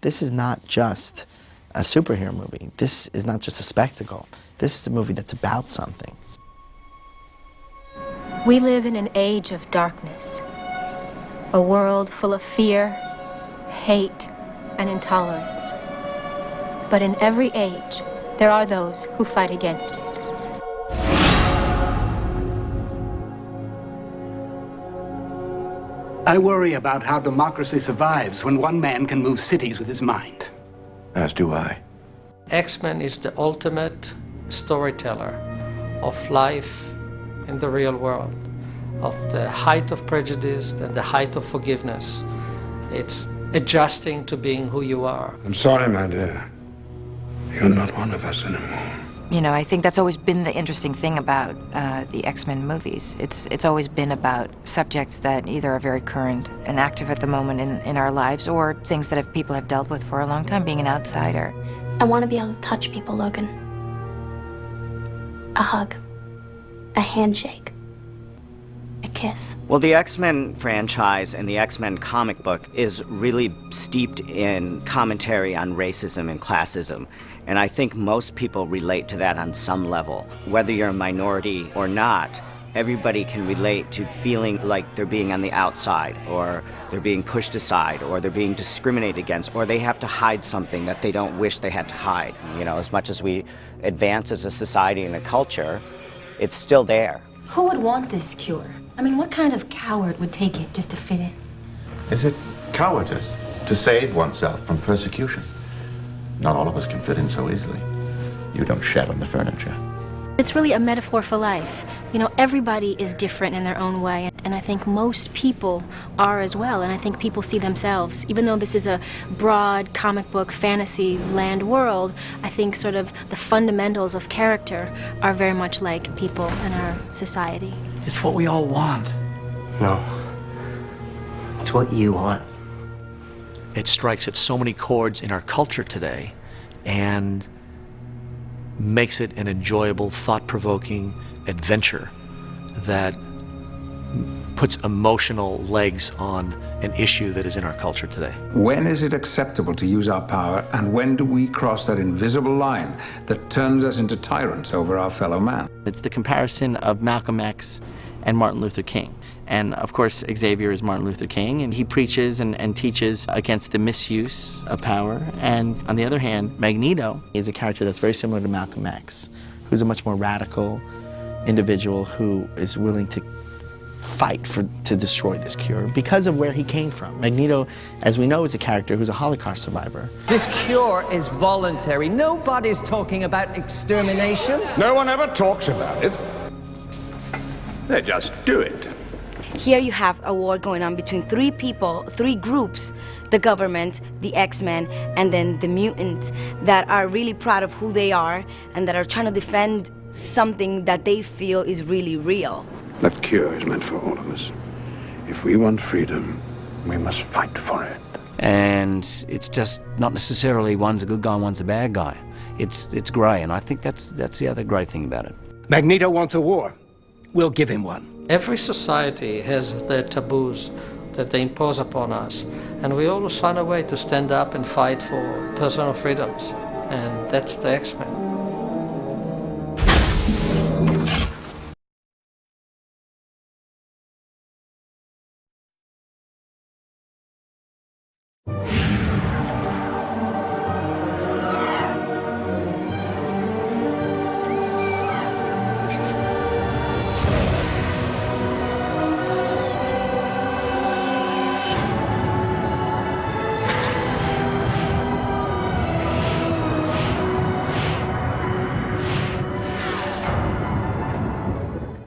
this is not just a superhero movie. This is not just a spectacle. This is a movie that's about something. We live in an age of darkness, a world full of fear, hate, and intolerance. But in every age, there are those who fight against it. I worry about how democracy survives when one man can move cities with his mind. As do I. X-Men is the ultimate storyteller of life in the real world, of the height of prejudice and the height of forgiveness. It's adjusting to being who you are. I'm sorry, my dear. You're not one of us anymore. You know, I think that's always been the interesting thing about the X-Men movies. It's always been about subjects that either are very current and active at the moment in our lives, or things that people have dealt with for a long time, being an outsider. I want to be able to touch people, Logan. A hug. A handshake. A kiss. Well, the X-Men franchise and the X-Men comic book is really steeped in commentary on racism and classism. And I think most people relate to that on some level. Whether you're a minority or not, everybody can relate to feeling like they're being on the outside, or they're being pushed aside, or they're being discriminated against, or they have to hide something that they don't wish they had to hide. You know, as much as we advance as a society and a culture, it's still there. Who would want this cure? I mean, what kind of coward would take it just to fit in? Is it cowardice to save oneself from persecution? Not all of us can fit in so easily. You don't shed on the furniture. It's really a metaphor for life. You know, everybody is different in their own way, and I think most people are as well, and I think people see themselves. Even though this is a broad comic book fantasy land world, I think sort of the fundamentals of character are very much like people in our society. It's what we all want. No. It's what you want. It strikes at so many chords in our culture today and makes it an enjoyable, thought-provoking adventure that puts emotional legs on an issue that is in our culture today. When is it acceptable to use our power, and when do we cross that invisible line that turns us into tyrants over our fellow man? It's the comparison of Malcolm X and Martin Luther King. And of course, Xavier is Martin Luther King, and he preaches and teaches against the misuse of power. And on the other hand, Magneto is a character that's very similar to Malcolm X, who's a much more radical individual who is willing to fight to destroy this cure because of where he came from. Magneto, as we know, is a character who's a Holocaust survivor. This cure is voluntary. Nobody's talking about extermination. No one ever talks about it. They just do it. Here you have a war going on between three people, three groups, the government, the X-Men, and then the mutants that are really proud of who they are and that are trying to defend something that they feel is really real. That cure is meant for all of us. If we want freedom, we must fight for it. And it's just not necessarily one's a good guy and one's a bad guy. It's grey, and I think that's the other great thing about it. Magneto wants a war. We'll give him one. Every society has their taboos that they impose upon us, and we always find a way to stand up and fight for personal freedoms, and that's the X-Men.